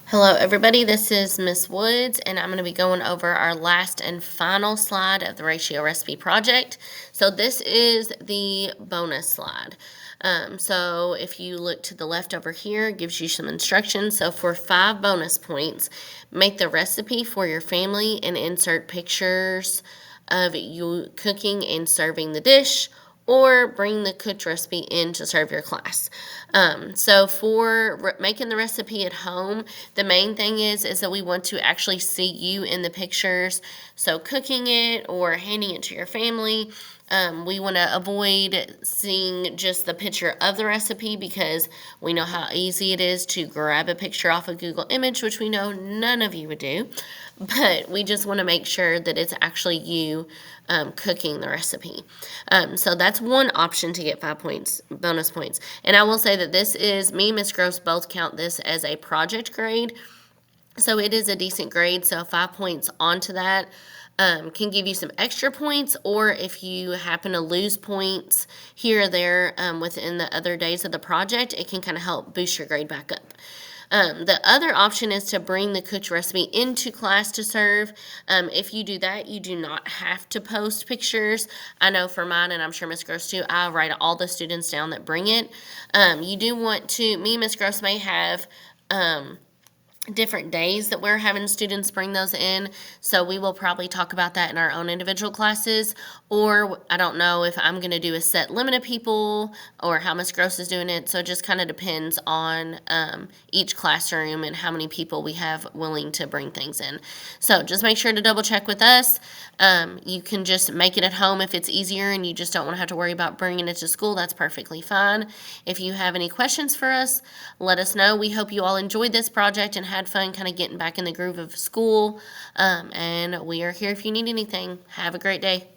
Hello, everybody. This is Miss Woods, and I'm going to be going over our last and final slide of the ratio recipe project. So this is the bonus slide. So if you look to the left over here, it gives you some instructions. So for 5 bonus points, make the recipe for your family and insert pictures of you cooking and serving the dish, or bring the cooked recipe in to serve your class. So for making the recipe at home, the main thing is that we want to actually see you in the pictures. So cooking it or handing it to your family, we want to avoid seeing just the picture of the recipe because we know how easy it is to grab a picture off of Google Image, which we know none of you would do. But we just want to make sure that it's actually you cooking the recipe. So that's one option to get 5 points, bonus points. And I will say that this is, me and Miss Gross both count this as a project grade. So it is a decent grade. So 5 points onto that can give you some extra points, or if you happen to lose points here or there within the other days of the project, it can kind of help boost your grade back up. The other option is to bring the cooked recipe into class to serve. If you do that, you do not have to post pictures. I know for mine, and I'm sure Miss Gross too, I write all the students down that bring it. You do want to, me and Miss Gross may have different days that we're having students bring those in. So we will probably talk about that in our own individual classes. Or I don't know if I'm going to do a set limit of people or how Miss Gross is doing it. So it just kind of depends on each classroom and how many people we have willing to bring things in. So just make sure to double check with us. You can just make it at home if it's easier and you just don't want to have to worry about bringing it to school. That's perfectly fine. If you have any questions for us, let us know. We hope you all enjoyed this project and had fun kind of getting back in the groove of school. And we are here if you need anything. Have a great day.